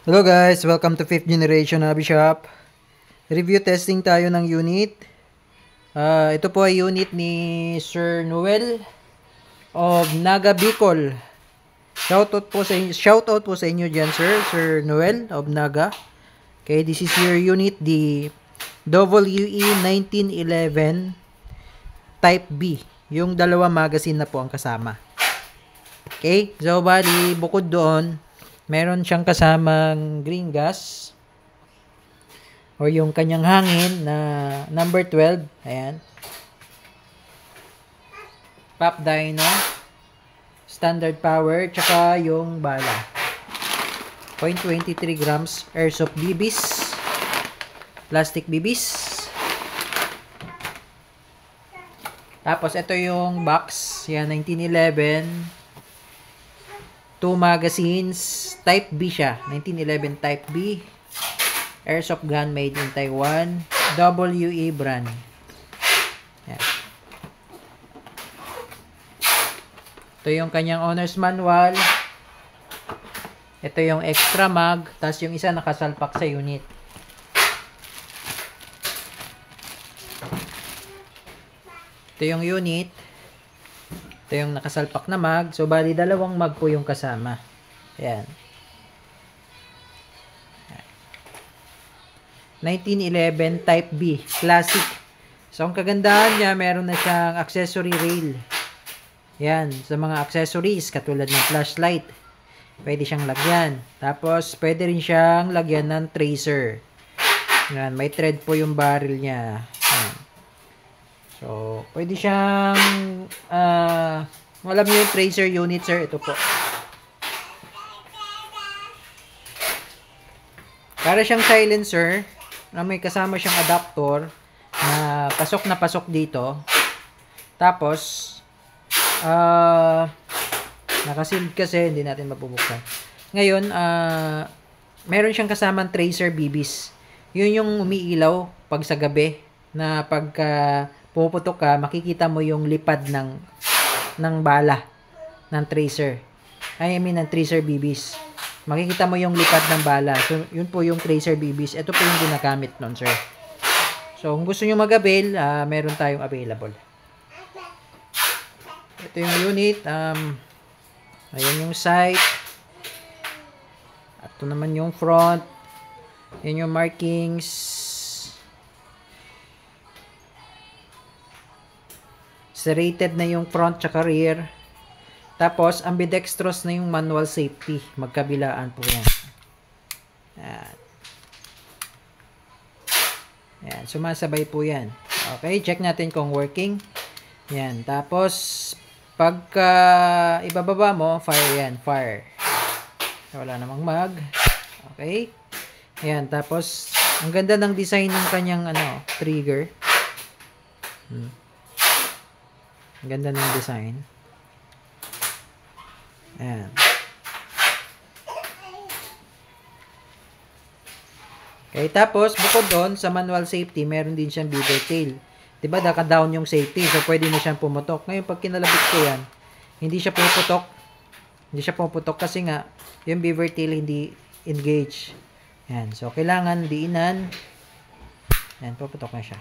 Hello guys, welcome to 5th generation Hobby Shop. Review testing tayo ng unit. Ito po ay unit ni Sir Noel of Naga Bicol. Shoutout po sa inyo dyan, Sir Noel of Naga. Okay, this is your unit, the WE1911 Type B. Yung dalawa magazine na po ang kasama. Okay, so bali, bukod doon, meron siyang kasamang green gas or yung kanyang hangin na number 12. Ayan. Pop dyno, standard power, tsaka yung bala. 0.23 grams airsoft BBs, plastic BBs. Tapos ito yung box. Yan, 1911. 2 magazines, type B siya, 1911 type B, airsoft gun made in Taiwan, WE brand. Yan. Ito yung kanyang owner's manual. Ito yung extra mag, tapos yung isa nakasalpak sa unit. Ito yung unit. Ito yung nakasalpak na mag. So, bali, dalawang mag po yung kasama. Ayan. 1911 Type B. Classic. So, ang kagandahan niya, meron na siyang accessory rail. Ayan. Sa mga accessories, katulad ng flashlight. Pwede siyang lagyan. Tapos, pwede rin siyang lagyan ng tracer. Ayan. May thread po yung barrel niya. Ayan. So, pwede siyang, alam niyo yung tracer unit, sir. Ito po. Para siyang silencer, na may kasama siyang adapter, na pasok dito. Tapos, nakasealed kasi, hindi natin mabubuksan. Ngayon, meron siyang kasamang tracer BBs. Yun yung umiilaw pag sa gabi, na pagka puputok ka, makikita mo yung lipad ng bala ng tracer. I mean, ng tracer BBs. Makikita mo yung lipad ng bala. So, yun po yung tracer BBs. Ito po yung ginagamit nun, sir. So, kung gusto nyo mag-avail, meron tayong available. Ito yung unit. Ayan yung sight. Ito naman yung front. Ayan yung markings. Serrated na yung front tsaka rear. Tapos, ambidextrous na yung manual safety. Magkabilaan po yan. Yan. Yan. Sumasabay po yan. Okay, check natin kung working. Yan. Tapos, pagka ibababa mo, fire yan. Fire. Wala namang mag. Okay. Yan. Tapos, ang ganda ng design ng kanyang trigger. Ang ganda ng design. Ayan. Okay, tapos, bukod doon, sa manual safety, meron din siyang beaver tail. Diba, naka-down yung safety, so pwede na siyang pumutok. Ngayon, pag kinalabit ko yan, hindi siya pumuputok. Hindi siya pumuputok kasi nga, yung beaver tail hindi engage. Ayan, so kailangan diinan. Ayan, puputok na siya.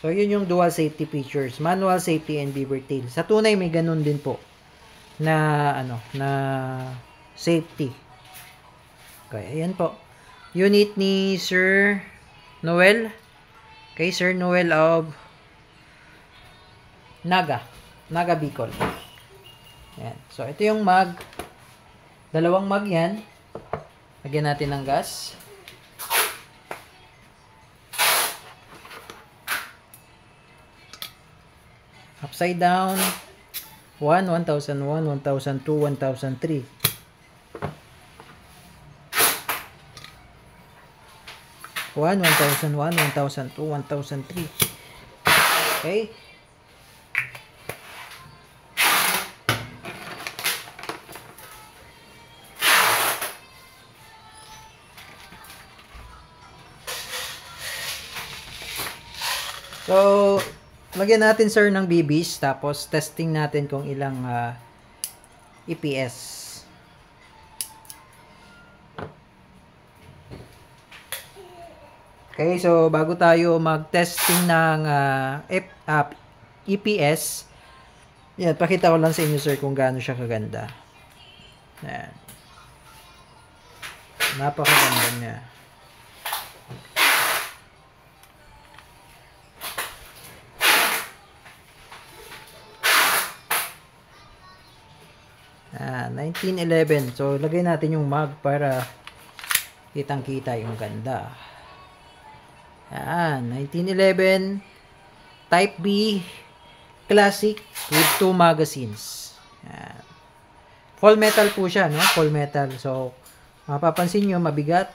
So, yun yung dual safety features. Manual safety and beaver tail. Sa tunay, may ganun din po na, na safety. Okay, ayan po. Unit ni Sir Noel. Okay, Sir Noel of Naga Bicol. Ayan. So, ito yung mag. Dalawang mag yan. Lagyan natin ng gas. Upside down, 1, 1001, 1002, 1003. 1, 1001, 1002, 1003. Okay. So, lagyan natin, sir, ng BBs. Tapos, testing natin kung ilang EPS. Okay, so bago tayo mag-testing ng EPS, yan, pakita ko lang sa inyo sir kung gaano siya kaganda. Yan. Napakaganda niya. Ah, 1911. So, lagay natin yung mag para kitang-kita yung ganda. Yan, 1911 Type B Classic with 2 magazines. Yan. Full metal po siya, no? Full metal. So, mapapansin nyo, mabigat.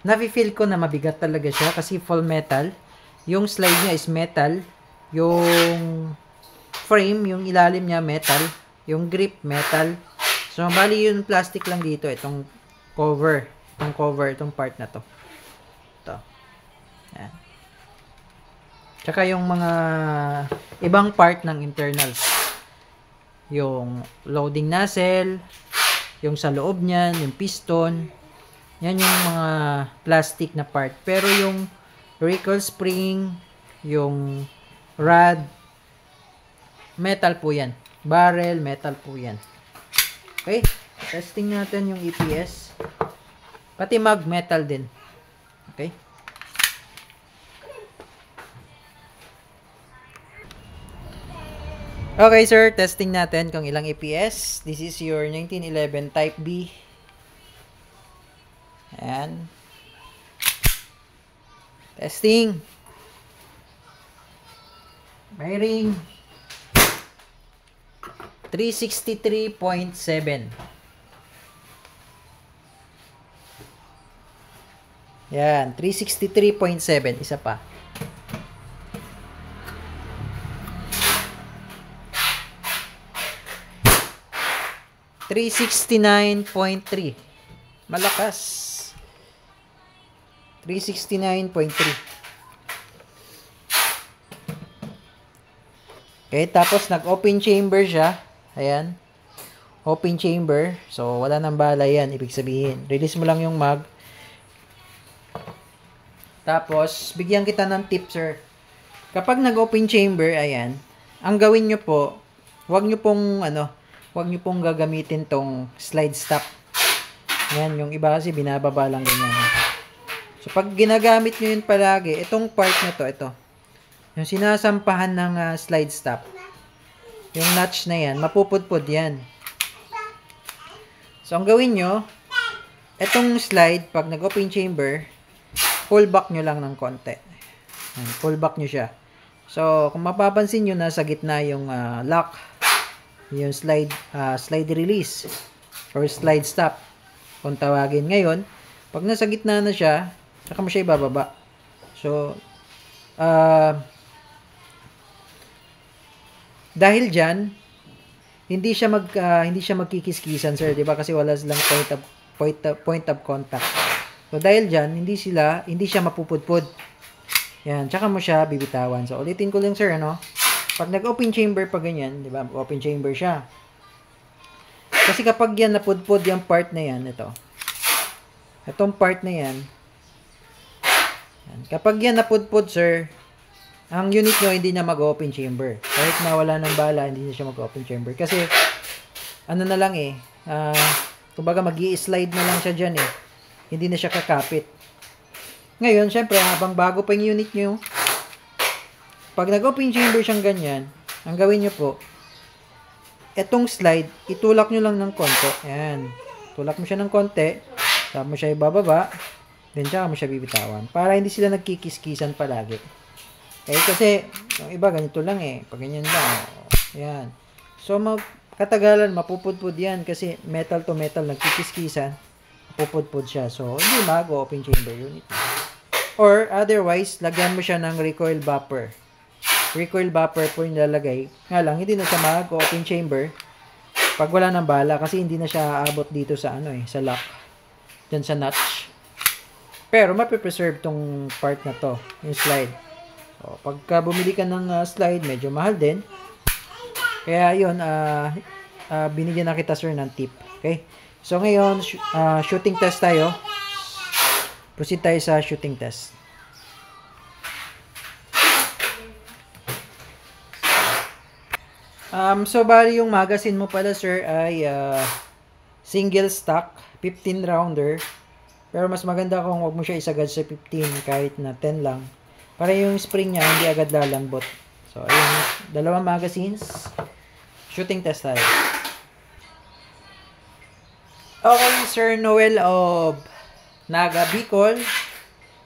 Nafi-feel ko na mabigat talaga siya kasi full metal. Yung slide niya is metal. Yung frame, yung ilalim niya metal. Yung grip, metal. So, bali yung plastic lang dito. Itong cover. Itong part na to. Ito. Yan. Tsaka yung mga ibang part ng internals. Yung loading nozzle, yung sa loob niyan, yung piston. Yan yung mga plastic na part. Pero yung recoil spring, yung rod, metal po yan. Barrel, metal po yan. Okay? Testing natin yung EPS. Pati mag, metal din. Okay? Okay sir, testing natin kung ilang EPS. This is your 1911 Type B. Ayan. Testing. Bearing. 363.7. Yan, 363.7. Isa pa. $369.3. Malakas. 369.3. Okay, tapos nag-open chamber siya. Ayan. Open chamber. So, wala nang bala yan. Ibig sabihin, release mo lang yung mag. Tapos, bigyan kita ng tip, sir. Kapag nag-open chamber, ayan, ang gawin nyo po, huwag nyo pong gagamitin tong slide stop. Ayan, yung iba kasi binababa lang ganyan. So, pag ginagamit nyo yun palagi, itong part na to, ito, yung sinasampahan ng slide stop, yung notch na yan, mapupudpud yan. So, ang gawin nyo, itong slide, pag nag-open chamber, pull back nyo lang ng konti. Ayan, pull back nyo siya. So, kung mapapansin nyo, nasa gitna yung lock, yung slide release, or slide stop, kung tawagin. Ngayon, pag nasa gitna na siya, saka mo siya ibababa. So, dahil dyan, hindi siya magkikiskisan, sir, 'di ba? Kasi wala silang point of contact. So dahil dyan, hindi siya mapupudpud. Yan, tsaka mo siya bibitawan. So ulitin ko lang, sir, ano? Pag nag-open chamber pa ganyan, 'di ba? Open chamber siya. Kasi kapag yan napudpud yung part na yan, ito. Itong part na yan. Kapag yan napudpud, sir, ang unit nyo hindi na mag-open chamber. Kahit na wala ng bala, hindi na siya mag-open chamber. Kasi, ano na lang kumbaga mag-i-slide na lang siya dyan Hindi na siya kakapit. Ngayon, syempre, habang bago pa yung unit nyo, pag nag-open chamber siyang ganyan, ang gawin nyo po, etong slide, itulak nyo lang ng konti. Ayan. Tulak mo siya ng konti, tapos mo siya ibababa, then tsaka mo siya bibitawan. Para hindi sila nagkikiskisan palagi. Kasi, yung iba, ganito lang pag ganyan lang. Ayan. So, katagalan, mapupudpud yan. Kasi, metal to metal, nagkikiskisan, mapupudpud siya. So, hindi mag-open chamber unit. Or, otherwise, lagyan mo siya ng recoil buffer. Recoil buffer po yung lalagay. Nga lang, hindi na siya mag-open chamber pag wala ng bala. Kasi, hindi na siya aabot dito sa, sa lock. Dyan sa notch. Pero, mapipreserve tong part na to, yung slide. So, pagka bumili ka ng slide, medyo mahal din. Kaya yun, binigyan na kita, sir, ng tip. Okay? So, ngayon, shooting test tayo. Proceed tayo sa shooting test. So bali yung magazine mo pala sir ay single stock 15 rounder. Pero mas maganda kung wag mo siya isagad sa 15 kahit na 10 lang. Para yung spring niya hindi agad lalambot. So ayun, dalawang magazines. Shooting test tayo. Okay, Sir Noel of Naga Bicol.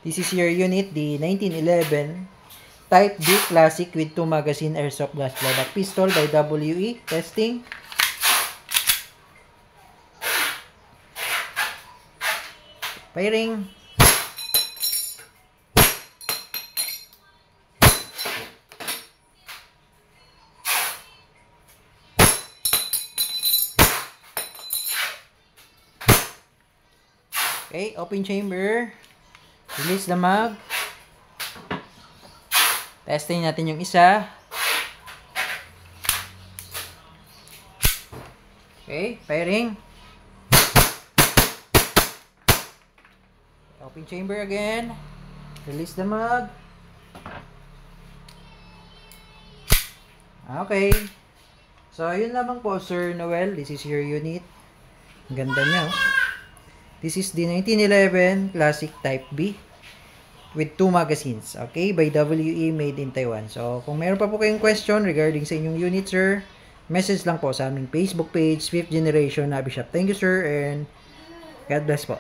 This is your unit, the 1911 Type D Classic with 2 magazine airsoft gas blowback pistol by WE. Testing. Firing. Okay, open chamber. Release the mag. Testing natin yung isa. Okay, firing. Open chamber again. Release the mag. Okay. So, yun lamang po, Sir Noel. This is your unit. Ang ganda niya. This is the 1911 Classic Type B with 2 magazines. Okay, by WE, made in Taiwan. So, kung meron pa po kayong question regarding sa inyong unit, sir, message lang po sa aming Facebook page, 5th Generation Hobby Shop. Thank you, sir, and God bless po.